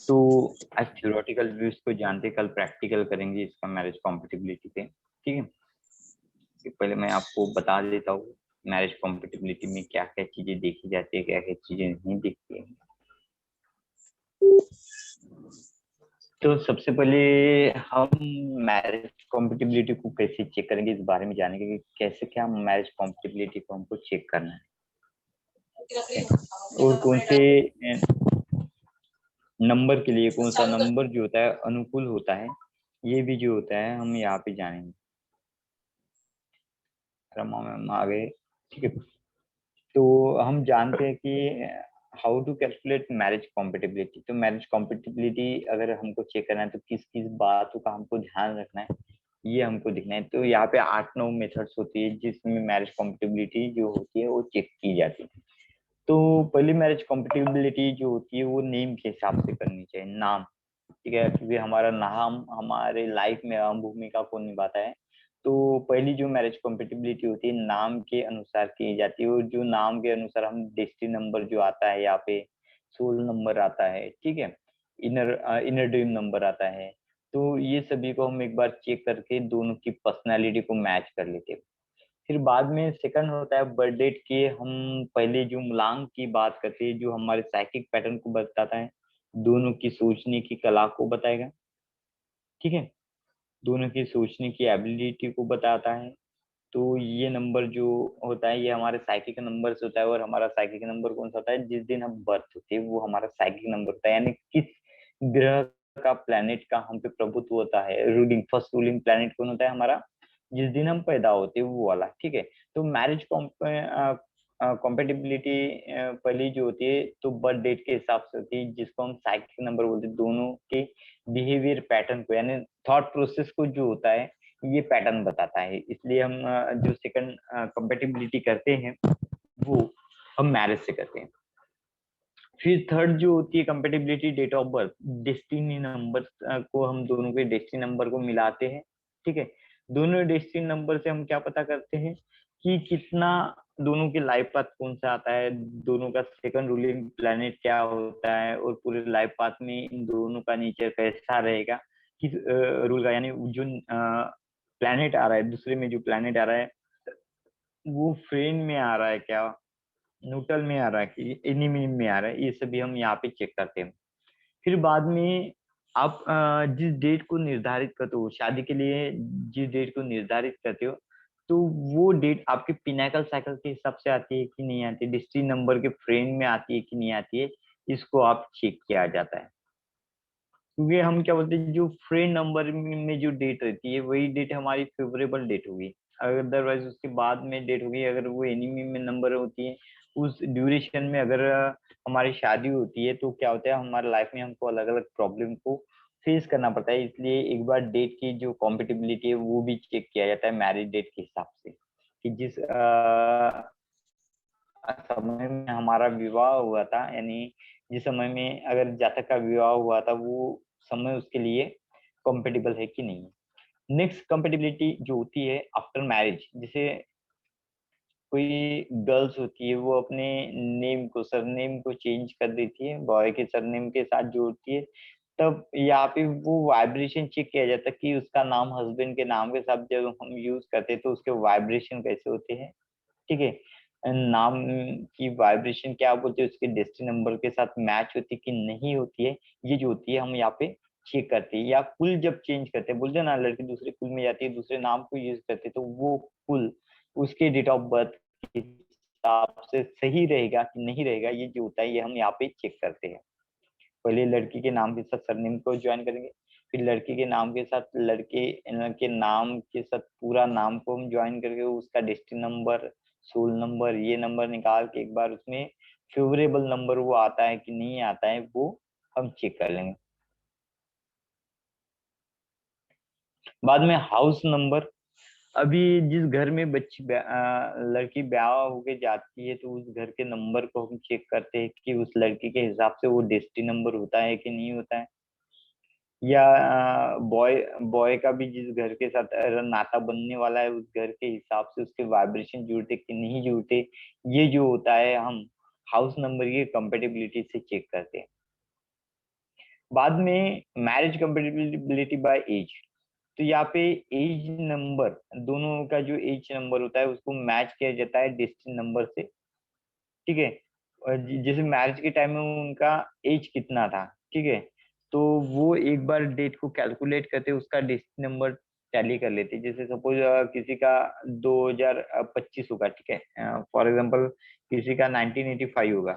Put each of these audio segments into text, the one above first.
तो आज theoretical views को जानते, कल प्रैक्टिकल करेंगे इसका मैरिज कॉम्पेटिबिलिटी पे। ठीक है, तो पहले मैं आपको बता देता हूँ मैरिज कॉम्पेटिबिलिटी में क्या क्या चीजें देखी जाती है, क्या क्या चीजें नहीं दिखती है। तो सबसे पहले हम मैरिज कॉम्पेटिबिलिटी को कैसे चेक करेंगे, इस बारे में जानेंगे कि कैसे क्या मैरिज कॉम्पेटिबिलिटी को हमको चेक करना है और कौन से नंबर के लिए कौन सा नंबर जो होता है अनुकूल होता है, ये भी जो होता है हम यहाँ पे जानेंगे। रमा मैम आ गए। ठीक है, तो हम जानते हैं कि how to calculate marriage compatibility. तो मैरिज कॉम्पेटिबिलिटी अगर हमको चेक करना है तो किस किस बातों का हमको ध्यान रखना है, ये हमको दिखना है। तो यहाँ पे 8-9 मेथड्स होती है जिसमें मैरिज कॉम्पेटिबिलिटी जो होती है वो चेक की जाती है। तो पहली मैरिज कॉम्पेटिबिलिटी जो होती है वो नेम के हिसाब से करनी चाहिए, नाम। ठीक है, क्योंकि हमारा नाम हमारे लाइफ में अहम भूमिका को निभाता है। तो पहली जो मैरिज कॉम्पेटिबिलिटी होती है नाम के अनुसार की जाती है, और जो नाम के अनुसार हम डेस्टिनी नंबर जो आता है यहाँ पे, सोल नंबर आता है, ठीक है, इनर इनर ड्रीम नंबर आता है। तो ये सभी को हम एक बार चेक करके दोनों की पर्सनैलिटी को मैच कर लेते हैं। फिर बाद में सेकंड होता है बर्थ डेट के। हम पहले जो मूलांक की बात करते हैं जो हमारे साइकिक पैटर्न को बताता है, दोनों की सोचने की कला को बताएगा। ठीक है, दोनों की सोचने की एबिलिटी को बताता है। तो ये नंबर जो होता है ये हमारे साइकिक नंबर से होता है, और हमारा साइकिक नंबर कौन सा होता है, जिस दिन हम बर्थ होते हैं वो हमारा साइकिक नंबर होता है, यानी किस ग्रह का प्लेनेट का हम पे प्रभुत्व होता है, रूलिंग फर्स्ट रूलिंग प्लेनेट कौन होता है हमारा, जिस दिन हम पैदा होते हैं वो वाला। ठीक है, तो मैरिज कॉम्पेटिबिलिटी पहली जो होती है तो बर्थ डेट के हिसाब से होती है, जिसको हम साइकिक नंबर बोलते हैं। दोनों के बिहेवियर पैटर्न को, यानी थॉट प्रोसेस को जो होता है ये पैटर्न बताता है। इसलिए हम जो सेकंड कंपेटिबिलिटी करते हैं वो हम मैरिज से करते हैं। फिर थर्ड जो होती है compatibility, date of birth, destiny number को हम दोनों के डेस्टिनी नंबर को मिलाते हैं। ठीक है, दोनों डेस्टिनी नंबर से हम क्या पता करते हैं कि कितना दोनों के लाइफ पाथ कौन सा आता है, दोनों का सेकंड रूलिंग प्लेनेट क्या होता है, और पूरे लाइफ पाथ में इन दोनों का नेचर कैसा रहेगा, किस रूल का, यानी जो प्लेनेट आ रहा है, दूसरे में जो प्लेनेट आ रहा है वो फ्रेंड में आ रहा है क्या, न्यूट्रल में आ रहा है कि एनिमी में आ रहा है, ये सभी हम यहाँ पे चेक करते हैं। फिर बाद में आप जिस डेट को निर्धारित करते हो शादी के लिए, जिस डेट को निर्धारित करते हो, तो वो डेट आपके पिनाकल साइकिल के हिसाब से आती है कि नहीं आती, डिस्ट्री नंबर के फ्रेंड में आती है कि नहीं आती है, इसको आप चेक किया जाता है। क्योंकि हम क्या बोलते हैं, जो फ्रेंड नंबर में जो डेट रहती है वही डेट हमारी फेवरेबल डेट होगी। अदरवाइज उसके बाद में डेट होगी अगर वो एनिमी में नंबर होती है, उस ड्यूरेशन में अगर हमारी शादी होती है, तो क्या होता है हमारे लाइफ में हमको अलग अलग प्रॉब्लम को फेस करना पड़ता है। इसलिए एक बार डेट की जो कॉम्पेटिबिलिटी है वो भी चेक किया जाता है मैरिज डेट के हिसाब से, कि जिस समय में हमारा विवाह हुआ था, यानी जिस समय में अगर जातक का विवाह हुआ था वो समय उसके लिए कंपेटेबल है कि नहीं। नेक्स्ट कंपेटेबिलिटी जो होती है आफ्टर मैरिज, जैसे कोई गर्ल्स होती है वो अपने नेम को, सरनेम को चेंज कर देती है, बॉय के सरनेम के साथ जोड़ती है, तब यहाँ पे वो वाइब्रेशन चेक किया जाता है कि उसका नाम हस्बैंड के नाम के साथ जब हम यूज करते हैं तो उसके वाइब्रेशन कैसे होते हैं। ठीक है, नाम की वाइब्रेशन क्या बोलते हैं, उसके डेस्टिनी नंबर के साथ मैच होती है कि नहीं होती है, ये जो होती है हम यहाँ पे चेक करते हैं। या कुल जब चेंज करते हैं, बोलते हैं ना लड़की दूसरे कुल में जाती है, दूसरे नाम को यूज करते हैं, तो वो कुल उसके डेट ऑफ बर्थ के हिसाब से सही रहेगा कि नहीं रहेगा, ये जो होता है ये हम यहाँ पे चेक करते हैं। पहले लड़की के नाम के साथ सरनेम को ज्वाइन करेंगे, फिर लड़की के नाम के साथ लड़के के नाम के साथ पूरा नाम को हम ज्वाइन करके उसका डेस्टिनी नंबर, सोल नंबर, ये नंबर निकाल के एक बार उसमें फेवरेबल नंबर वो आता है कि नहीं आता है वो हम चेक कर लेंगे। बाद में हाउस नंबर। अभी जिस घर में लड़की ब्याह होके जाती है तो उस घर के नंबर को हम चेक करते हैं कि उस लड़की के हिसाब से वो डेस्टिनी नंबर होता है कि नहीं होता है। या बॉय बॉय का भी जिस घर के साथ नाता बनने वाला है उस घर के हिसाब से उसके वाइब्रेशन जुड़ते कि नहीं जुड़ते, ये जो होता है हम हाउस नंबर की कंपेटिबिलिटी से चेक करते हैं। बाद में मैरिज कंपेटिबिलिटी बाय एज, तो यहाँ पे एज नंबर, दोनों का जो एज नंबर होता है उसको मैच किया जाता है डेस्टिनी नंबर से, ठीक है। और जैसे मैरिज के टाइम में उनका एज कितना था, ठीक है, तो वो एक बार डेट को कैलकुलेट करते उसका डेस्टिनी नंबर टैली कर लेते। जैसे सपोज किसी का 2025 होगा, ठीक है, फॉर एग्जांपल किसी का 1985 होगा,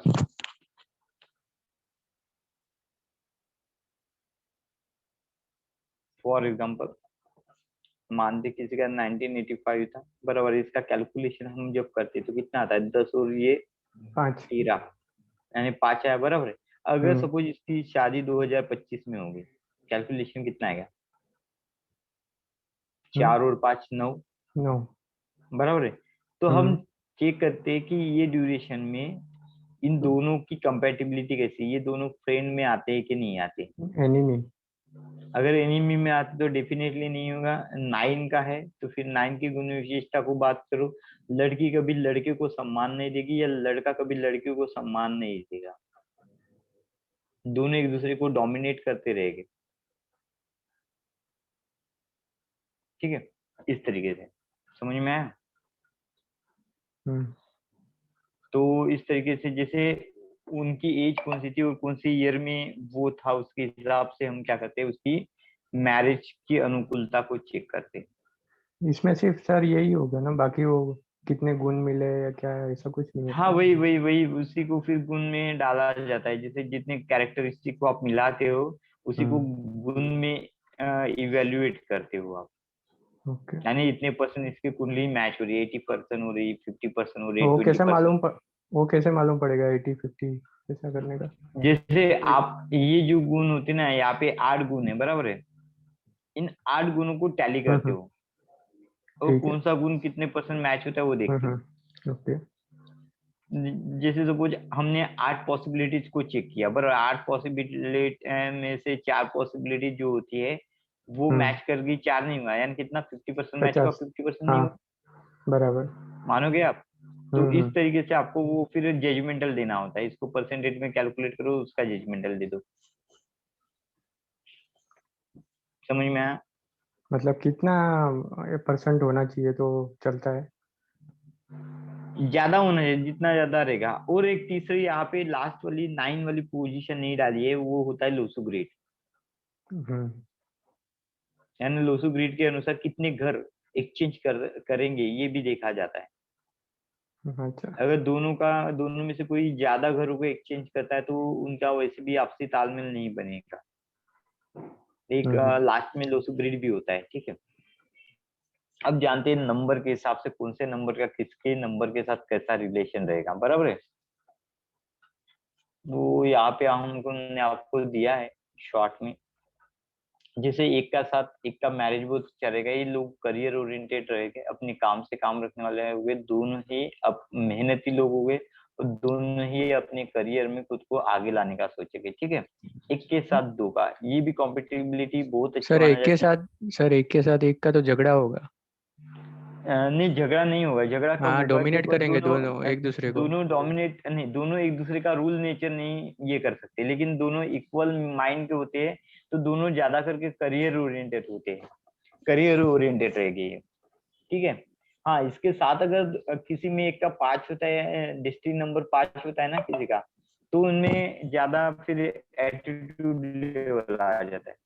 फॉर एग्जांपल मानते किसी का 1985 था, बराबर। इसका कैलकुलेशन हम जब करते तो कितना आता है, 10 और ये 5। 13, यानी 5 आया, बराबर है। अगर हम्म। सपोज इसकी शादी 2025 में होगी, कैलकुलेशन कितना आएगा, 4 और 5 9, 9। बराबर है। तो हम हम्म। चेक करते हैं कि ये ड्यूरेशन में इन दोनों की कंपेटिबिलिटी कैसी है, ये दोनों फ्रेंड में आते हैं कि नहीं आते। एनिमी। अगर एनिमी में आते तो डेफिनेटली नहीं होगा। 9 का है तो फिर 9 की गुण विशेषता को बात करो, लड़की कभी लड़के को सम्मान नहीं देगी या लड़का कभी लड़कियों को सम्मान नहीं देगा, दोनों एक दूसरे को डोमिनेट करते रहेंगे, ठीक है। इस तरीके से समझ में आया। हम्म। तो इस तरीके से जैसे उनकी एज कौन सी थी और कौन सी ईयर में वो था, उसके हिसाब से हम क्या करते हैं, उसकी मैरिज की अनुकूलता को चेक करते हैं। इसमें सिर्फ सर यही होगा ना, बाकी वो कितने गुण मिले या क्या है, ऐसा कुछ नहीं हाँ, होता? वही वही वही उसी को फिर गुण में डाला जाता है। जैसे जितने कैरेक्टरिस्टिक को आप मिलाते हो उसी को हम्म। गुण में इवेल्युएट करते हो आप। ओके। यानी इतने परसेंट इसकी कुंडली मैच हो रही है, 80% हो रही है, 50% हो रही है, वो ट्वेंटी कैसे परसेंट मालूम वो कैसे मालूम पड़ेगा 80-50 ऐसा करने का? जैसे आप ये जो गुण होते हैं ना, यहाँ पे 8 गुण है, बराबर है। इन 8 गुणों को टैली करते हम्म। हो और ठीक है। कौन सा गुण कितने परसेंट मैच होता है वो देखते हो। ओके। जैसे सपोज हमने 8 पॉसिबिलिटीज को चेक किया, बराबर। 8 पॉसिबिलिटी में से 4 पॉसिबिलिटी जो होती है वो हम्म। मैच कर गई, 4 नहीं हुआ, यानी कितना 50% मैच हुआ, 50। 50% नहीं हाँ, हुआ, बराबर। मानोगे आप। तो इस हम्म। तरीके से आपको वो फिर जजमेंटल देना होता है, इसको परसेंटेज में कैलकुलेट करो, उसका जजमेंटल दे दो। समझ में आया। मतलब कितना परसेंट होना चाहिए तो चलता है? ज्यादा होना चाहिए, जितना ज्यादा रहेगा। और एक तीसरी यहाँ पे लास्ट वाली 9 वाली पोजीशन नहीं डाली है, वो होता है लोसू ग्रेड। हम्म। यानी लोसू ग्रेड के अनुसार कितने घर एक्सचेंज करेंगे ये भी देखा जाता है। अच्छा। अगर दोनों में से कोई ज्यादा घरों को एक्सचेंज करता है तो उनका वैसे भी आपसी तालमेल नहीं बनेगा। एक हम्म। लास्ट में लोसू ग्रेड भी होता है, ठीक है। अब जानते हैं नंबर के हिसाब से कौन से नंबर का किसके नंबर के साथ कैसा रिलेशन रहेगा, बराबर है। वो यहाँ पे हमको ने आपको दिया है शॉर्ट में। जैसे एक का साथ एक का मैरिज बहुत चलेगा, ये लोग करियर ओरिएंटेड रहेंगे, अपने काम से काम रखने वाले हुए, दोनों ही अब मेहनती लोग हुए और दोनों ही अपने करियर में खुद को आगे लाने का सोचेंगे, ठीक है। एक के साथ दो का ये भी कॉम्पिटिबिलिटी बहुत अच्छी सर माना एक के जाती है। साथ सर एक के साथ एक का तो झगड़ा होगा। नहीं, झगड़ा नहीं होगा। झगड़ा कब हाँ, होगा कि डोमिनेट वो करेंगे दोनों दोनों एक दूसरे को। दोनों डोमिनेट नहीं, दोनों एक दूसरे का रूल नेचर नहीं ये कर सकते, लेकिन दोनों इक्वल माइंड के होते हैं तो दोनों ज्यादा करके करियर ओरिएंटेड होते हैं, करियर ओरिएंटेड रहेगी ये, ठीक है। हाँ, इसके साथ अगर किसी में एक का 5 होता है, डिस्ट्रिक्ट नंबर 5 होता है ना किसी का, तो उनमें ज्यादा फिर एटीट्यूड लेवल आ जाता है।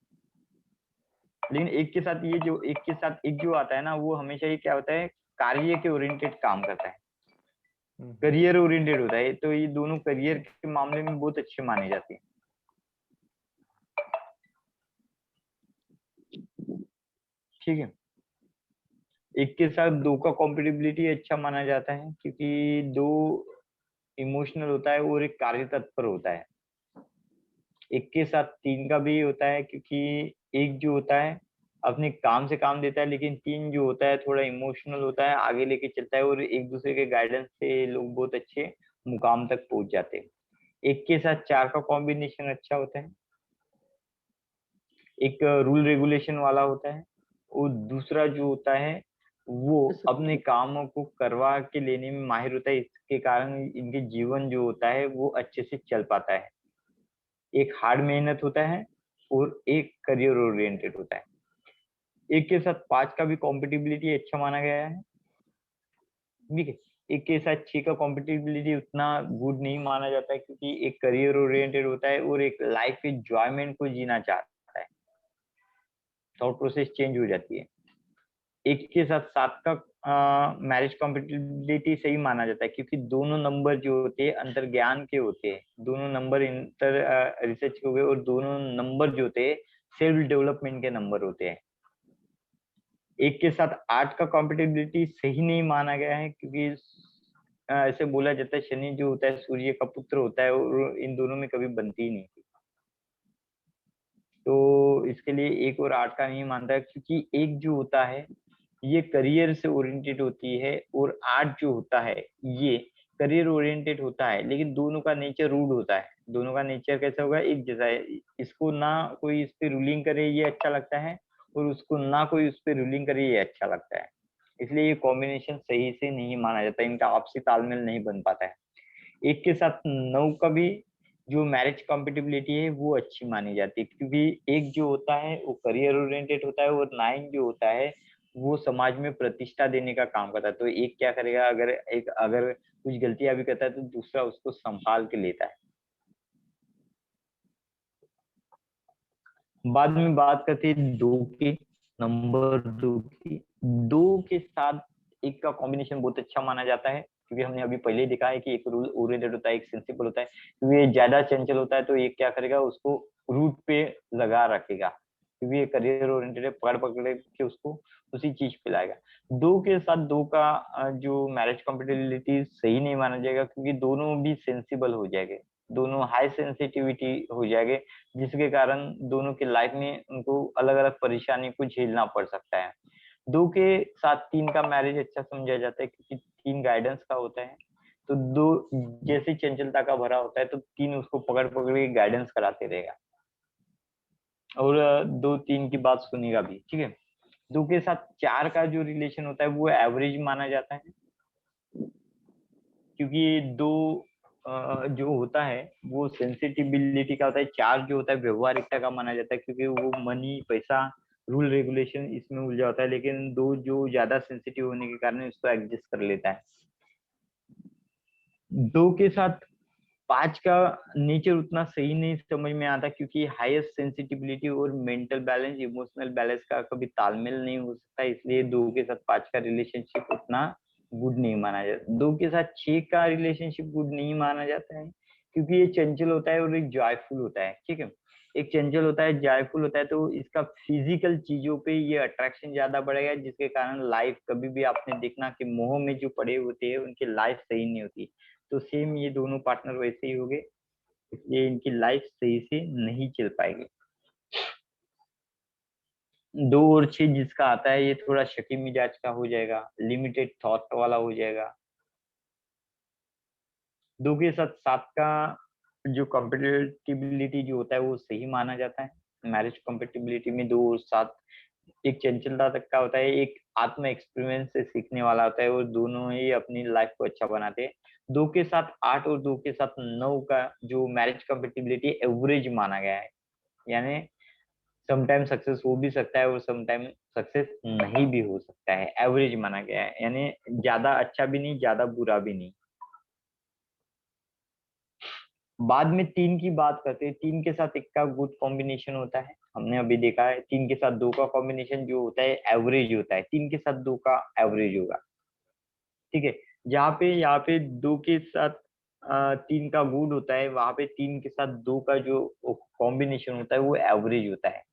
लेकिन एक के साथ ये जो एक के साथ एक जो आता है ना, वो हमेशा ही क्या होता है, कार्य के ओरिएंटेड काम करता है, हम्म। करियर ओरिएंटेड होता है। तो ये दोनों करियर के मामले में बहुत अच्छे माने जाते हैं, ठीक है। एक के साथ दो का कॉम्पिटिबिलिटी अच्छा माना जाता है क्योंकि दो इमोशनल होता है और एक कार्य तत्पर होता है। एक के साथ 3 का भी होता है क्योंकि एक जो होता है अपने काम से काम देता है, लेकिन 3 जो होता है थोड़ा इमोशनल होता है, आगे लेके चलता है और एक दूसरे के गाइडेंस से लोग बहुत अच्छे मुकाम तक पहुंच जाते हैं। एक के साथ 4 का कॉम्बिनेशन अच्छा होता है, एक रूल रेगुलेशन वाला होता है और दूसरा जो होता है वो अपने कामों को करवा के लेने में माहिर होता है, इसके कारण इनके जीवन जो होता है वो अच्छे से चल पाता है। एक हार्ड मेहनत होता है और एक करियर ओरिएंटेड होता है। एक के साथ 5 का भी कॉम्पिटिबिलिटी अच्छा माना गया है, ठीक है। एक के साथ 6 का कॉम्पिटिबिलिटी उतना गुड नहीं माना जाता है, क्योंकि एक करियर ओरिएंटेड होता है और एक लाइफ एंजॉयमेंट को जीना चाहता है, थॉट प्रोसेस चेंज हो जाती है। एक के साथ 7 का मैरिज कॉम्पिटिबिलिटी सही माना जाता है, क्योंकि दोनों नंबर जो होते हैं अंतर्ज्ञान के होते हैं, दोनों नंबर इंटर रिसर्च के हुए, और दोनों नंबर जो होते हैं सेल्फ डेवलपमेंट के नंबर होते हैं। एक के साथ 8 का कॉम्पिटिबिलिटी सही नहीं माना गया है, क्योंकि ऐसे बोला जाता है शनि जो होता है सूर्य का पुत्र होता है, और इन दोनों में कभी बनती ही नहीं थी। तो इसके लिए 1 और 8 का नहीं मानता है, क्योंकि एक जो होता है ये करियर से ओरिएंटेड होती है, और 8 जो होता है ये करियर ओरिएंटेड होता है, लेकिन दोनों का नेचर रूड होता है। दोनों का नेचर कैसा होगा, एक जैसा है। इसको ना कोई इस पे रूलिंग करे ये अच्छा लगता है, और उसको ना कोई उस पे रूलिंग करे ये अच्छा लगता है। इसलिए ये कॉम्बिनेशन सही से नहीं माना जाता, इनका आपसी तालमेल नहीं बन पाता है। एक के साथ 9 का भी जो मैरिज कॉम्पिटिबिलिटी है वो अच्छी मानी जाती है, क्योंकि एक जो होता है वो करियर ओरिएंटेड होता है, और 9 जो होता है वो समाज में प्रतिष्ठा देने का काम करता है। तो एक क्या करेगा, अगर कुछ गलतियां भी करता है तो दूसरा उसको संभाल के लेता है। बाद में बात करते हैं 2 की, नंबर 2 की। 2 के साथ 1 का कॉम्बिनेशन बहुत अच्छा माना जाता है, क्योंकि हमने अभी पहले ही देखा है कि एक रूल ओरिएंटेड होता है, एक सेंसिबल होता है। क्योंकि ये ज्यादा चंचल होता है तो ये क्या करेगा, उसको रूट पे लगा रखेगा, क्योंकि ये करियर ओरिएंटेड है, पकड़ पकड़ के उसको उसी चीज पे लाएगा। 2 के साथ 2 का जो मैरिज कॉम्पिटिबिलिटी सही नहीं माना जाएगा, क्योंकि दोनों भी सेंसिबल हो जाएंगे, दोनों हाई सेंसिटिविटी हो जाएंगे, जिसके कारण दोनों की लाइफ में उनको अलग अलग परेशानी को झेलना पड़ सकता है। 2 के साथ 3 का मैरिज अच्छा समझा जाता है, क्योंकि 3 गाइडेंस का होता है। तो 2 जैसे चंचलता का भरा होता है, तो 3 उसको पकड़ पकड़ के गाइडेंस कराते रहेगा, और 2 3 की बात सुनेगा भी, ठीक है। 2 के साथ 4 का जो रिलेशन होता है वो एवरेज माना जाता है, क्योंकि 2 जो होता है वो सेंसिटिबिलिटी का होता है। 4 जो होता है व्यवहारिकता का माना जाता है, क्योंकि वो मनी पैसा रूल रेगुलेशन इसमें उलझा होता है, लेकिन 2 जो ज्यादा सेंसिटिव होने के कारण इसको एडजस्ट कर लेता है। 2 के साथ 5 का नेचर उतना सही नहीं समझ में आता, क्योंकि हाईएस्ट सेंसिटिविटी और मेंटल बैलेंस इमोशनल बैलेंस का कभी तालमेल नहीं हो सकता, इसलिए 2 के साथ 5 का रिलेशनशिप उतना गुड नहीं माना जाता। 2 के साथ 6 का रिलेशनशिप गुड नहीं माना जाता है, क्योंकि ये चंचल होता है और एक जॉयफुल होता है, ठीक है। एक चंचल होता है, जॉयफुल होता है, तो इसका फिजिकल चीजों पे ये अट्रैक्शन ज्यादा बढ़ेगा, जिसके कारण लाइफ कभी भी आपने देखना कि मोह में जो पड़े होते हैं उनकी लाइफ सही नहीं होती। तो सेम ये दोनों पार्टनर वैसे ही हो गए, इसलिए इनकी लाइफ सही से नहीं चल पाएगी। 2 और 6 जिसका आता है ये थोड़ा शकी मिजाज का हो जाएगा, लिमिटेड थॉट वाला हो जाएगा। 2 के साथ 7 का जो कंपेटिबिलिटी जो होता है वो सही माना जाता है। मैरिज कंपेटिबिलिटी में 2 और 7 एक चंचलता तक का होता है, एक आत्म एक्सपीरियंस से सीखने वाला होता है, और दोनों ही अपनी लाइफ को अच्छा बनाते हैं। 2 के साथ 8 और 2 के साथ 9 का जो मैरिज कंपेटिबिलिटी एवरेज माना गया है, यानी समटाइम सक्सेस हो भी सकता है और समटाइम सक्सेस नहीं भी हो सकता है, एवरेज माना गया है, यानी ज्यादा अच्छा भी नहीं ज्यादा बुरा भी नहीं। बाद में 3 की बात करते हैं। 3 के साथ 1 का गुड कॉम्बिनेशन होता है, हमने अभी देखा है। 3 के साथ 2 का कॉम्बिनेशन जो होता है एवरेज होता है, 3 के साथ 2 का एवरेज होगा, ठीक है। जहाँ पे यहाँ पे 2 के साथ 3 का गुड होता है, वहां पे 3 के साथ 2 का जो कॉम्बिनेशन होता है वो एवरेज होता है।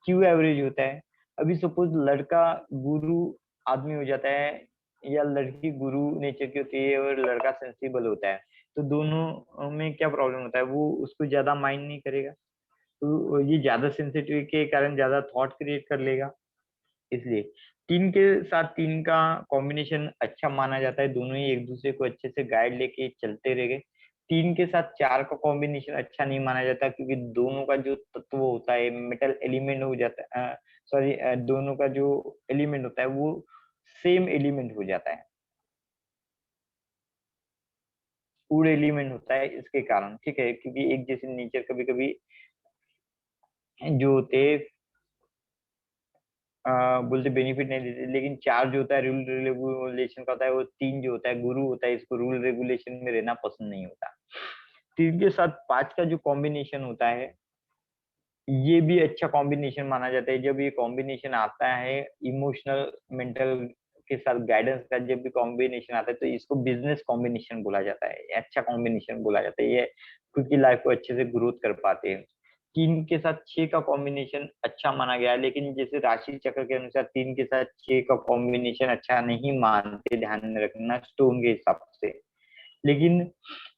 क्यों एवरेज होता है, अभी सपोज लड़का गुरु आदमी हो जाता है, या लड़की गुरु नेचर की होती है और लड़का सेंसिबल होता है, तो दोनों में क्या प्रॉब्लम होता है, वो उसको ज्यादा माइंड नहीं करेगा, तो ये ज्यादा सेंसिटिव के कारण ज्यादा थॉट क्रिएट कर लेगा। इसलिए 3 के साथ 3 का कॉम्बिनेशन अच्छा माना जाता है, दोनों ही एक दूसरे को अच्छे से गाइड लेके चलते रह। 3 के साथ 4 का कॉम्बिनेशन अच्छा नहीं माना जाता, क्योंकि दोनों का जो तत्व होता है मेटल एलिमेंट हो जाता है, सॉरी, दोनों का जो एलिमेंट होता है वो सेम एलिमेंट हो जाता है, वुड एलिमेंट होता है इसके कारण, ठीक है। क्योंकि एक जैसे नेचर कभी कभी जो होते बोलते बेनिफिट नहीं देते, लेकिन 4 जो होता है रूल रेगुलेशन का होता है, वो 3 जो होता है गुरु होता है, इसको रूल रेगुलेशन में रहना पसंद नहीं होता। 3 के साथ 5 का जो कॉम्बिनेशन होता है, ये भी अच्छा कॉम्बिनेशन माना जाता है। जब ये कॉम्बिनेशन आता है इमोशनल मेंटल के साथ गाइडेंस का, जब भी कॉम्बिनेशन आता है तो इसको बिजनेस कॉम्बिनेशन बोला जाता है, अच्छा कॉम्बिनेशन बोला जाता है। ये खुद की लाइफ को अच्छे से ग्रोथ कर पाते हैं। 3 के साथ 6 का कॉम्बिनेशन अच्छा माना गया है, लेकिन जैसे राशि चक्र के अनुसार 3 के साथ 6 का कॉम्बिनेशन अच्छा नहीं मानते, ध्यान में रखना स्टोन के हिसाब से। लेकिन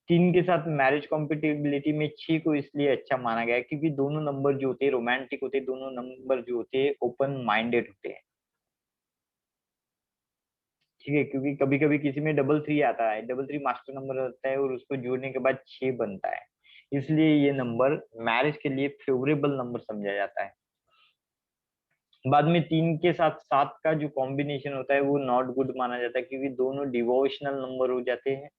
3 के साथ मैरिज कॉम्पिटिबिलिटी में 6 को इसलिए अच्छा माना गया है क्योंकि दोनों नंबर जो होते हैं रोमांटिक होते हैं, दोनों नंबर जो होते हैं ओपन माइंडेड होते हैं। ठीक है, क्योंकि कभी कभी किसी में डबल 3 आता है, डबल 3 मास्टर नंबर होता है और उसको जोड़ने के बाद 6 बनता है, इसलिए ये नंबर मैरिज के लिए फेवरेबल नंबर समझा जाता है। बाद में 3 के साथ 7 का जो कॉम्बिनेशन होता है वो नॉट गुड माना जाता है, क्योंकि दोनों डिवोशनल नंबर हो जाते हैं,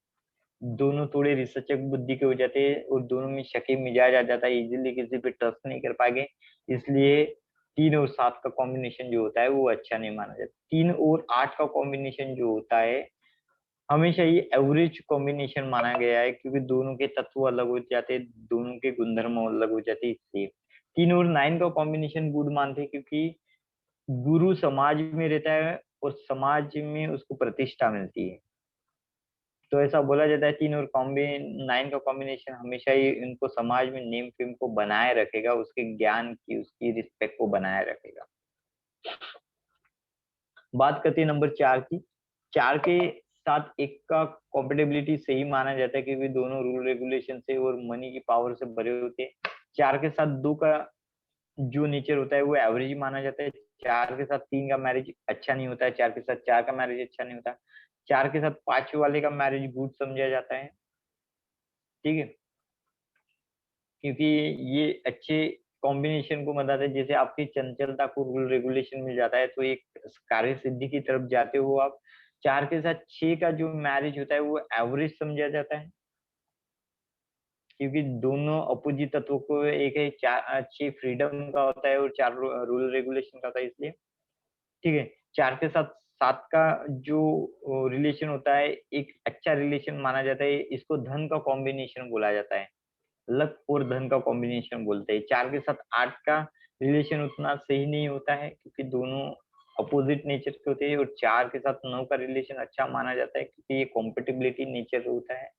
दोनों थोड़े रिसर्चक बुद्धि के हो जाते हैं और दोनों में शकी मिजाज आ जाता है, इजीली किसी पे ट्रस्ट नहीं कर पाएंगे। इसलिए 3 और 7 का कॉम्बिनेशन जो होता है वो अच्छा नहीं माना जाता। 3 और 8 का कॉम्बिनेशन जो होता है हमेशा ये एवरेज कॉम्बिनेशन माना गया है, क्योंकि दोनों के तत्व अलग हो जाते हैं, दोनों के गुणधर्म अलग हो जाते हैं, इसलिए 3 और 9 का कॉम्बिनेशन गुड मानते हैं, क्योंकि गुरु समाज में रहता है और समाज में उसको प्रतिष्ठा मिलती है। तो ऐसा बोला जाता है 3 और 9 का कॉम्बिनेशन हमेशा ही इनको समाज में नेम फेम को बनाए रखेगा, उसके ज्ञान की उसकी रिस्पेक्ट को बनाए रखेगा। बात करते हैं नंबर 4 की। 4 के साथ 1 का कॉम्पेटेबिलिटी सही माना जाता है, क्योंकि दोनों रूल रेगुलेशन से और मनी की पावर से भरे होते हैं। 4 के साथ 2 का जो नेचर होता है वो एवरेज माना जाता है। 4 के साथ 3 का मैरिज अच्छा नहीं होता है, 4 के साथ 4 का मैरिज अच्छा नहीं होता। 4 के साथ 5 वाले का मैरिज गुड समझा जाता है। ठीक है, क्योंकि ये अच्छे कॉम्बिनेशन को बताते हैं, जैसे आपकी चंचलता को रूल रेगुलेशन मिल जाता है तो एक कार्य सिद्धि की तरफ जाते हो आप। 4 के साथ 6 का जो मैरिज होता है वो एवरेज समझा जाता है, क्योंकि दोनों अपोजिट तत्वों को, एक है 6 फ्रीडम का होता है और 4 रूल रेगुलेशन का होता है, इसलिए ठीक है। 4 के साथ 7 का जो रिलेशन होता है एक अच्छा रिलेशन माना जाता है, इसको धन का कॉम्बिनेशन बोला जाता है, लक और धन का कॉम्बिनेशन बोलते हैं। 4 के साथ 8 का रिलेशन उतना सही नहीं होता है, क्योंकि दोनों अपोजिट नेचर के होते हैं, और 4 के साथ 9 का रिलेशन अच्छा माना जाता है, क्योंकि ये कॉम्पेटिबिलिटी नेचर होता है।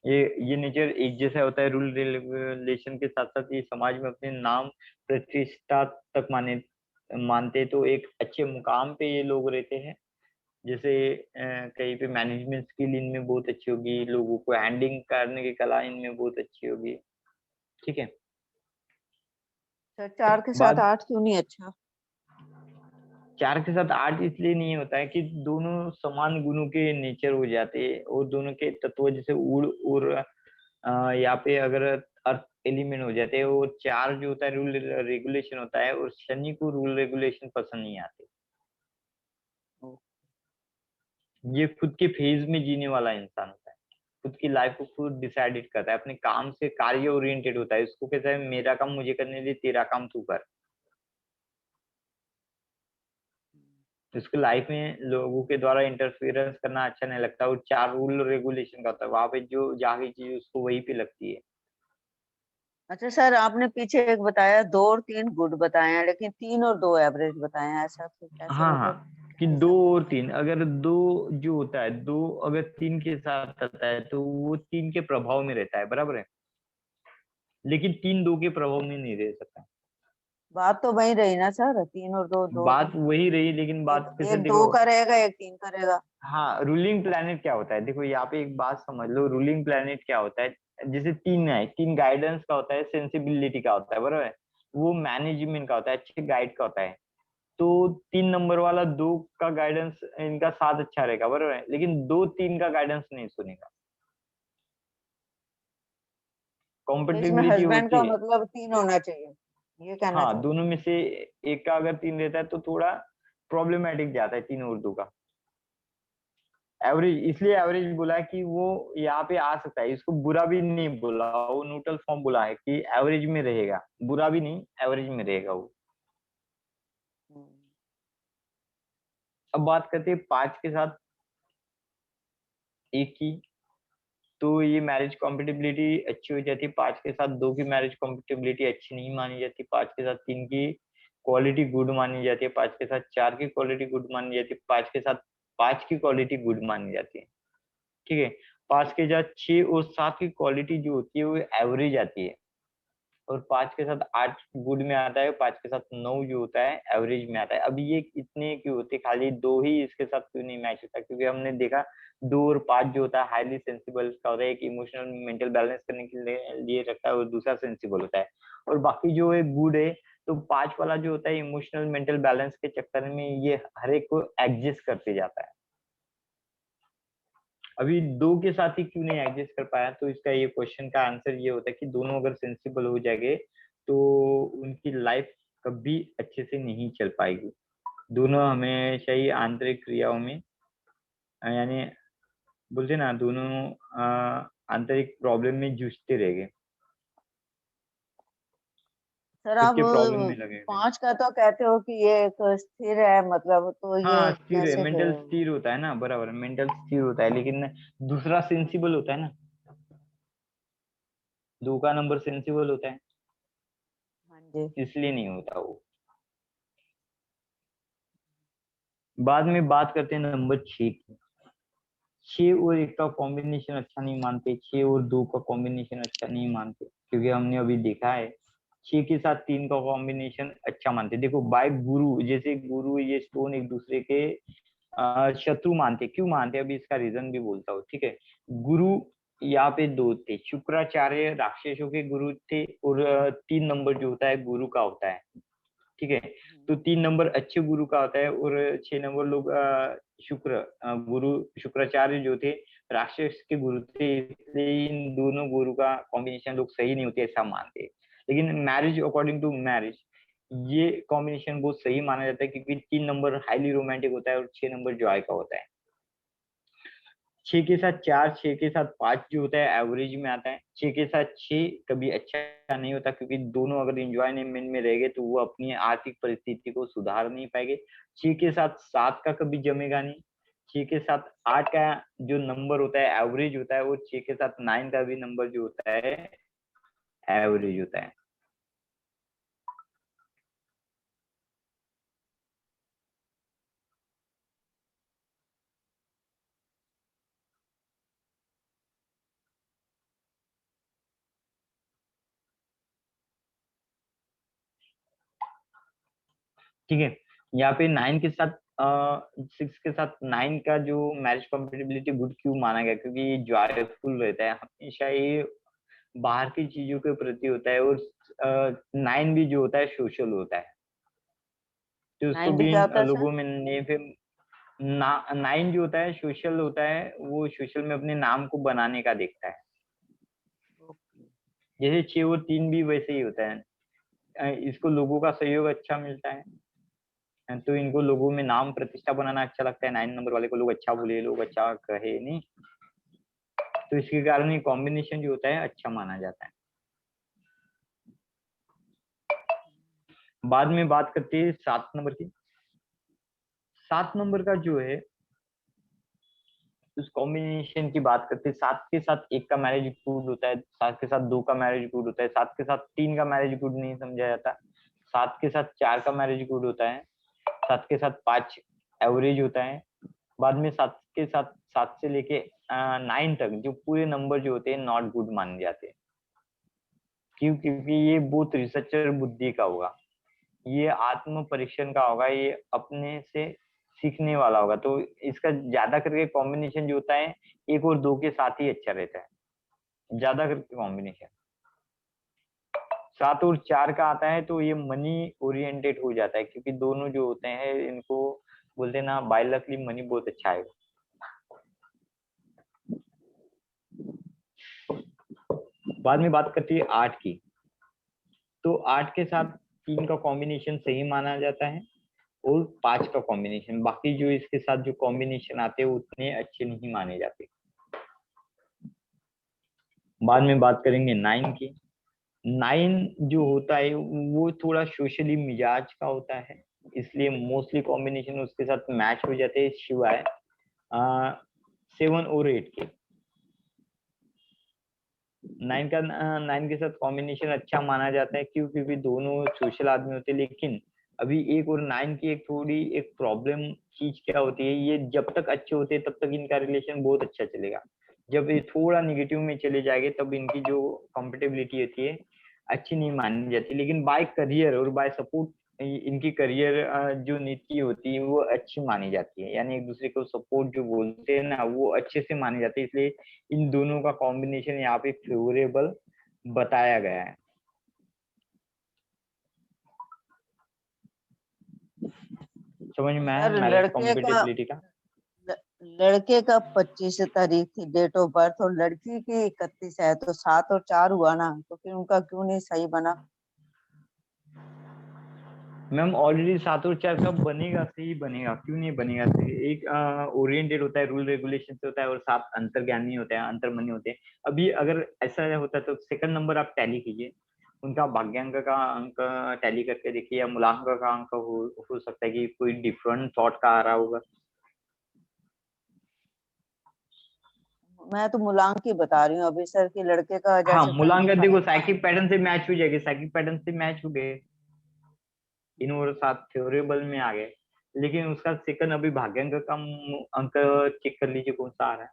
ये नेचर एक जैसा होता है रूल रेगुलेशन के साथ साथ, ये समाज में अपने नाम प्रतिष्ठा तक मानते हैं, तो एक अच्छे मुकाम पे ये लोग रहते हैं। जैसे कहीं पे मैनेजमेंट स्किल इनमें बहुत अच्छी होगी, लोगों को हैंडलिंग करने की कला इनमें बहुत अच्छी होगी। ठीक है। सर 4 के साथ बाद 8 क्यों नहीं अच्छा? 4 के साथ 8 इसलिए नहीं होता है कि दोनों समान गुणों के नेचर हो जाते हैं, और दोनों के तत्व जैसे उड़ और यहाँ पे अगर अर्थ एलिमेंट हो जाते हैं, और 4 जो होता है रूल रेगुलेशन होता है, और शनि को रूल रेगुलेशन पसंद नहीं आते। ये खुद के फेज में जीने वाला इंसान होता है, खुद की लाइफ को खुद डिसाइडेड करता है, अपने काम से कार्य ओरिएंटेड होता है, इसको कहता है मेरा काम मुझे करने दे, तेरा काम तू कर। इसको लाइफ में लोगों के द्वारा इंटरफेरेंस करना अच्छा नहीं लगता, और 4 रूल रेगुलेशन का होता है, वहां पे जो जहाँ चीज उसको वही पे लगती है। अच्छा सर, आपने पीछे एक बताया 2 और 3 गुड बताए हैं, लेकिन 3 और 2 एवरेज बताए हैं, ऐसा फिर कैसे? हाँ मतलब हाँ, कि 2 ऐसा? और 3, अगर 2 जो होता है, 2 अगर 3 के साथ आता है तो वो 3 के प्रभाव में रहता है, बराबर है, लेकिन 3 2 के प्रभाव में नहीं रह सकता। बात तो वही रही ना सर, 3 और 2 2 बात तो वही रही, लेकिन एक बात कैसे एक देखो। 2 करेगा, एक 3 करेगा। हाँ, रूलिंग प्लैनेट क्या होता है, देखो यहाँ पे एक बात समझ लो, रूलिंग प्लैनेट क्या होता है। जैसे 3 है, 3 गाइडेंस का होता है, सेंसिबिलिटी का होता है, बराबर है, वो मैनेजमेंट का होता है, अच्छे गाइड का होता है। तो 3 नंबर वाला 2 का गाइडेंस इनका साथ अच्छा रहेगा, बराबर है, लेकिन 2 3 का गाइडेंस नहीं सुनेगा। तो इसमें कॉम्पेटिबिलिटी हस्बैंड होती का है। मतलब 3 होना चाहिए, ये कहना हाँ, चाहते दोनों हैं? में से एक का अगर 3 रहता है तो थोड़ा प्रॉब्लमेटिक जाता है 3 और 2 का। एवरेज इसलिए एवरेज बोला कि वो यहाँ पे आ सकता है, इसको बुरा भी नहीं बोला, वो न्यूट्रल फॉर्म बोला है कि एवरेज में रहेगा, बुरा भी नहीं, एवरेज में रहेगा वो। अब बात करते हैं 5 के साथ 1 की, तो ये मैरिज कॉम्पेटिबिलिटी अच्छी हो जाती है। 5 के साथ 2 की मैरिज कॉम्पेटिबिलिटी अच्छी नहीं मानी जाती। 5 के साथ 3 की क्वालिटी गुड मानी जाती है। 5 के साथ 4 की क्वालिटी गुड मानी जाती है। 5 के साथ 5 की क्वालिटी गुड मानी जाती है, ठीक है। 5 के साथ 6 और 7 की क्वालिटी जो होती है वो एवरेज आती है, और 5 के साथ 8 गुड में आता है, 5 के साथ 9 जो होता है एवरेज में आता है। अब ये इतने क्यों होते, खाली 2 ही इसके साथ क्यों नहीं मैच होता, क्योंकि हमने देखा 2 और 5 जो होता है हाईली सेंसिबल का होता है, एक इमोशनल मेंटल बैलेंस करने के लिए रखता है और दूसरा सेंसिबल होता है, और बाकी जो है गुड है। तो 5 वाला जो होता है इमोशनल मेंटल बैलेंस के चक्कर में ये हर एक को एडजस्ट करते जाता है। अभी 2 के साथ ही क्यों नहीं एडजस्ट कर पाया, तो इसका ये क्वेश्चन का आंसर ये होता है कि दोनों अगर सेंसिबल हो जाएंगे तो उनकी लाइफ कभी अच्छे से नहीं चल पाएगी। दोनों हमेशा ही आंतरिक क्रियाओं में यानी बोलते ना, दोनों आंतरिक प्रॉब्लम में जूझते रहेंगे, सर खुद आप के प्रॉब्लम में लगे हुए। 5 का तो कहते हो कि ये एक स्थिर है, मतलब तो हाँ ये स्थिर है, कैसे मेंटल फिर? स्थिर होता है ना, बराबर मेंटल स्थिर होता है, लेकिन दूसरा सेंसिबल होता है ना, 2 का नंबर सेंसिबल होता है, हाँ जी। इसलिए नहीं होता वो। बाद में बात करते हैं नंबर 6 की। 6 और 1 का कॉम्बिनेशन अच्छा नहीं मानते, 6 और 2 का कॉम्बिनेशन अच्छा नहीं मानते, क्योंकि हमने अभी देखा है 6 के साथ 3 का कॉम्बिनेशन अच्छा मानते। देखो बाय गुरु, जैसे गुरु ये स्टोन एक दूसरे के शत्रु मानते, क्यों मानते, अभी इसका रीजन भी बोलता हूँ, ठीक है। गुरु यहाँ पे 2 थे, शुक्राचार्य राक्षसों के गुरु थे, और 3 नंबर जो होता है गुरु का होता है, ठीक है। तो 3 नंबर अच्छे गुरु का होता है, और 6 नंबर लोग गुरु शुक्राचार्य जो थे राक्षस के गुरु थे, इसलिए इन दोनों गुरु का कॉम्बिनेशन लोग सही नहीं होते ऐसा मानते हैं। लेकिन मैरिज, अकॉर्डिंग टू मैरिज, ये कॉम्बिनेशन बहुत सही माना जाता है, क्योंकि 3 नंबर हाईली रोमांटिक होता है और 6 नंबर जॉय का होता है। 6 के साथ 4, 6 के साथ 5 जो होता है एवरेज में आता है। 6 के साथ 6 कभी अच्छा नहीं होता, क्योंकि दोनों अगर एंजॉयमेंट में रहेंगे तो वो अपनी आर्थिक परिस्थिति को सुधार नहीं पाएंगे। 6 के साथ 7 का कभी जमेगा नहीं। 6 के साथ 8 का जो नंबर होता है एवरेज होता है, और 6 के साथ 9 का भी नंबर जो होता है एवरेज होता है। ठीक है, यहाँ पे 9 के साथ 6 के साथ 9 का जो मैरिज कंपेटिबिलिटी गुड क्यों माना गया, क्योंकि ये जॉयफुल रहता है हमेशा, ये बाहर की चीजों के प्रति होता है, और 9 भी जो होता है सोशल होता है, तो उसको 9 भी भी क्या होता है सर? लोगों में ने फिर 9 जो होता है सोशल होता है, वो सोशल में अपने नाम को बनाने का देखता है। ओके। जैसे 6 और 3 भी वैसे ही होता है, इसको लोगों का सहयोग अच्छा मिलता है, तो इनको लोगों में नाम प्रतिष्ठा बनाना अच्छा लगता है। 9 नंबर वाले को लोग अच्छा बोले, लोग अच्छा कहे नहीं, तो इसके कारण ये कॉम्बिनेशन जो होता है अच्छा माना जाता है। बाद में बात करते हैं 7 नंबर की। 7 नंबर का जो है उस कॉम्बिनेशन की बात करते हैं। 7 के साथ 1 का मैरिज गुड होता है, 7 के साथ 2 का मैरिज गुड होता है, 7 के साथ 3 का मैरिज गुड नहीं समझा जाता, 7 के साथ 4 का मैरिज गुड होता है, 7 के साथ 5 एवरेज होता है। बाद में 7 के साथ 7 से लेके 9 तक जो पूरे नंबर जो होते हैं नॉट गुड माने जाते हैं। क्यों, क्योंकि ये बहुत रिसर्चर बुद्धि का होगा, ये आत्म परीक्षण का होगा, ये अपने से सीखने वाला होगा, तो इसका ज्यादा करके कॉम्बिनेशन जो होता है 1 और 2 के साथ ही अच्छा रहता है, ज्यादा करके कॉम्बिनेशन। 7 और 4 का आता है तो ये मनी ओरिएंटेड हो जाता है, क्योंकि दोनों जो होते हैं इनको बोलते हैं ना बाय लकली मनी बहुत अच्छा आएगा। बाद में बात करती है 8 की, तो 8 के साथ 3 का कॉम्बिनेशन सही माना जाता है, और 5 का कॉम्बिनेशन। बाकी जो इसके साथ जो कॉम्बिनेशन आते हैं उतने अच्छे नहीं माने जाते। बाद में बात करेंगे 9 की। 9 जो होता है वो थोड़ा सोशली मिजाज का होता है, इसलिए मोस्टली कॉम्बिनेशन उसके साथ मैच हो जाते हैं, शिवाय 7 और 8 के। 9 के साथ कॉम्बिनेशन अच्छा माना जाता है, क्यों? क्योंकि दोनों सोशल आदमी होते हैं। लेकिन अभी 1 और 9 की एक थोड़ी एक प्रॉब्लम चीज क्या होती है, ये जब तक अच्छे होते हैं तब तक इनका रिलेशन बहुत अच्छा चलेगा। जब ये थोड़ा निगेटिव में चले जाएंगे तब इनकी जो कंपेटेबिलिटी होती है अच्छी नहीं मानी जाती। लेकिन बाय करियर और बाय सपोर्ट इनकी करियर जो नीति होती है वो अच्छी मानी जाती है, यानी एक दूसरे को सपोर्ट जो बोलते हैं ना वो अच्छे से माने जाते हैं। इसलिए इन दोनों का कॉम्बिनेशन यहाँ पे फेवरेबल बताया गया है। समझ में आया सर मैरिज कॉम्पेटेबिलिटी का? लड़के का 25 तारीख थी डेट ऑफ बर्थ और लड़की की 31 है, तो 7 और 4 हुआ ना, तो फिर उनका क्यों नहीं सही बना? मैम ऑलरेडी 7 और 4 कब बनेगा? सही बनेगा, क्यों नहीं बनेगा सही? एक ओरिएंटेड होता है, रूल रेगुलेशन से होता है, और 7 अंतर्ज्ञानी होते हैं, अंतर्मनी होते हैं। अभी अगर ऐसा होता तो सेकंड नंबर आप टैली कीजिए, उनका भाग्यांक का अंक टैली करके देखिए, या मूलांक का अंक हो सकता है कि कोई डिफरेंट थॉट का आ रहा होगा। मैं तो मूलांक ही बता रही हूँ अभी सर, कि लड़के का हाँ, जैसे मूलांक 25 देखो था। साइकिक पैटर्न से मैच हो जाएगी, साइकिक पैटर्न से मैच हो गए, इन और 7 फेवरेबल में आ गए। लेकिन उसका सेकंड अभी भाग्यांक का अंक चेक कर लीजिए कौन सा आ रहा है।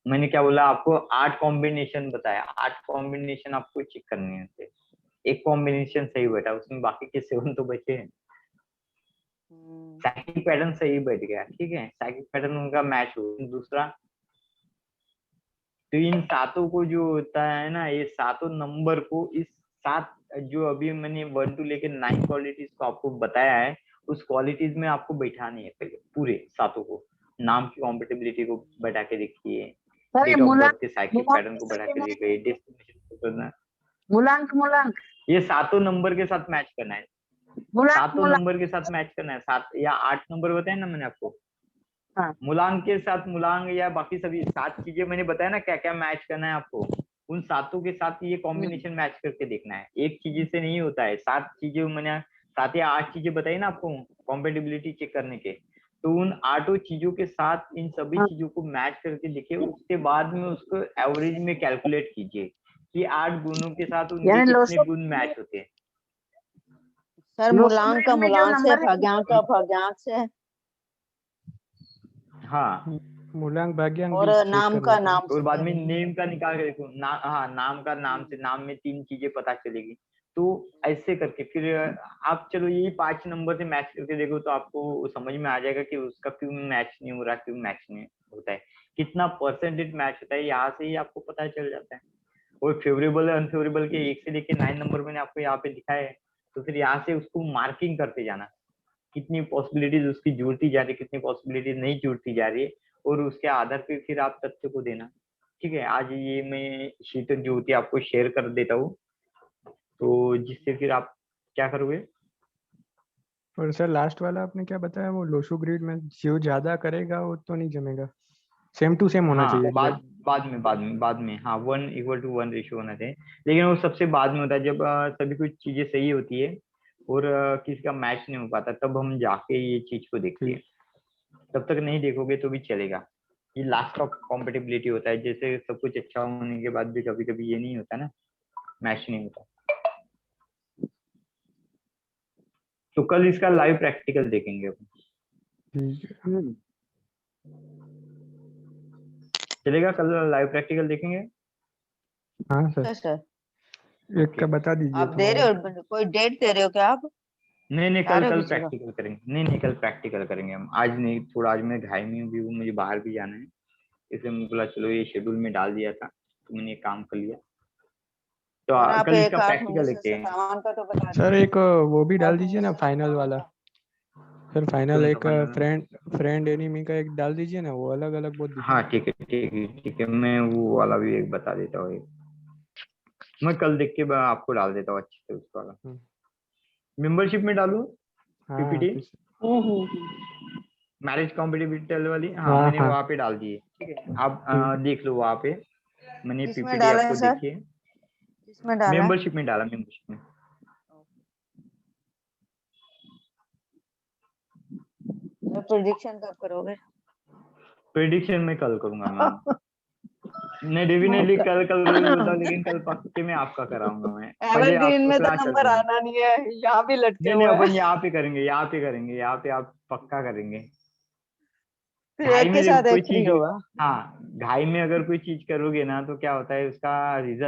मैंने क्या बोला आपको? 8 कॉम्बिनेशन बताया, 8 कॉम्बिनेशन आपको चेक करने हैं। एक कॉम्बिनेशन सही बैठा, उसमें बाकी के 7 तो बचे हैं। साइकिक पैटर्न सही बैठ गया, ठीक है, साइकिक पैटर्न उनका मैच हो। दूसरा, तो इन 7 को जो होता है ना, ये 7 नंबर को इस 7 जो अभी मैंने 1 to लेके 9 क्वालिटीज को आपको बताया है, उस क्वालिटीज में आपको बैठानी है पहले पूरे 7 को। नाम की कॉम्पेटेबिलिटी को बैठा के देखिए, सर ये डेट ऑफ बर्थ मूलांक के साइकिक मूलांक पैटर्न को कैसे बैठा के गिना है? देखिए, डेस्टिनेशन को करना। मूलांक मूलांक ये 7 नंबर के साथ मैच करना है, मूलांक 7 मूलांक नंबर के साथ मैच करना है। 7 या 8 नंबर बताए ना मैंने आपको, हाँ। मूलांक के साथ, मूलांक या बाकी सभी 7 चीजें मैंने बताया ना क्या क्या मैच करना है आपको, उन 7 के साथ ये कॉम्बिनेशन मैच करके देखना है। एक चीज से नहीं होता है, 7 चीजें मैंने 7 या 8 चीजें बताई ना आपको कॉम्पेटिबिलिटी चेक करने के, तो उन 8 चीजों के साथ इन सभी हाँ। चीजों को मैच करके देखिए। उसके बाद में उसको एवरेज में कैलकुलेट कीजिए कि 8 गुणों के साथ उनके यानी कितने लोसो गुण मैच होते हैं। सर मूलांक का लोसो में जो मूलांक से, नंबर है भाग्यांक का भाग्यांक से, हाँ, मूलांक भाग्यांक और भी चेक नाम करना का पड़ेगा। नाम और बाद से। में नेम का निकाल के देखो हाँ, नाम का, नाम से, नाम में 3 चीजें पता चलेगी। तो ऐसे करके फिर आप चलो यही 5 नंबर से मैच करके देखो, तो आपको समझ में आ जाएगा कि उसका क्यों मैच नहीं हो रहा, क्यों मैच नहीं होता है, कितना परसेंटेज मैच होता है, यहाँ से ही आपको पता चल जाता है। और फेवरेबल अनफेवरेबल के 1 से लेके 9 नंबर मैंने आपको यहाँ पे दिखाया है, तो फिर यहाँ से उसको मार्किंग करते जाना, कितनी पॉसिबिलिटीज उसकी जुड़ती जा रही है, कितनी पॉसिबिलिटीज नहीं जुड़ती जा रही है, और उसके आधार पे फिर आप तथ्य को देना। ठीक है, आज ये मैं शीट जो होती है आपको शेयर कर देता हूँ, तो जिससे फिर आप क्या करोगे। और सर लास्ट वाला आपने क्या बताया, वो लोशो ग्रिड में जो ज्यादा करेगा वो तो नहीं जमेगा, सेम टू सेम होना हाँ, चाहिए बाद एग्जैक्ट। बाद में हाँ 1:1 रेशियो होना चाहिए। लेकिन वो सबसे बाद में होता है, जब सभी कुछ चीजें सही होती है और किसी का मैच नहीं हो पाता, तब हम जाके ये चीज को देखते हैं। ठीक। तब तक नहीं देखोगे तो भी चलेगा। ये लास्ट ऑफ कॉम्पेटिबिलिटी होता है, जैसे सब कुछ अच्छा होने के बाद भी कभी कभी ये नहीं होता ना, मैच नहीं होता। तो कल इसका लाइव प्रैक्टिकल देखेंगे अपन। ठीक है। चलेगा, कल लाइव प्रैक्टिकल देखेंगे। हाँ सर, सर एक का बता दीजिए आप दे थोड़ा। रहे हो, कोई डेट दे रहे हो क्या आप? नहीं नहीं, बता कल रहे हो कल किसी का? प्रैक्टिकल करेंगे। नहीं नहीं, कल प्रैक्टिकल करेंगे हम, आज नहीं, थोड़ा आज मैं घाई में भी हूँ, मुझे बाहर भी जाना है, इसलिए मैंने बोला चलो ये शेड्यूल में डाल दिया था, तो मैंने ये काम कर लिया। तो सर आप कल एक इसका 8 19 प्रैक्टिकल से देखते हैं। सामान का तो बता सर दीजिए। एक वो भी डाल 8 दीजिए 19 ना से फाइनल सामान वाला। का। सर फाइनल कौन सा एक फाइनल? फ्रेंड एनिमी का एक डाल दीजिए ना, वो अलग अलग बहुत दिख हाँ रहा है। ठीक है ठीक है ठीक है, मैं वो वाला भी एक बता देता हूँ। मैं कल देख के आपको डाल देता हूँ अच्छे से उस वाला। हम्म। मेंबरशिप में डालूं? हाँ पीपीटी मैरिज कॉम्पिटिबिलिटी वाली, हाँ हाँ, मैंने हाँ। वहाँ पे डाल दी है, ठीक है। आप देख लो वहाँ पे, मैंने किसमें पीपीटी डाला है आपको सर? देखिए, किसमें डाला है? मेंबरशिप में डाला, मेंबरशिप में। प्रेडिक्शन कब करोगे? प्रेडिक्शन में कल करूंगा मैम। नहीं डेफिनेटली कल रोज बताओ, लेकिन कल पक्के में आपका कराऊंगा मैं। पहले एवरग्रीन आपको में तो क्लास नंबर चलूंगा। आना नहीं है, यहाँ भी लटके नहीं नहीं, हुए अपन हैं। यहाँ पे करेंगे, यहाँ पे करेंगे, यहाँ पे आप पक्का करेंगे। फिर घाई एक में के देखो साथ कोई एक फ्री चीज, होगा। हाँ घाई में अगर कोई चीज करोगे ना तो क्या होता है, उसका रिजल्ट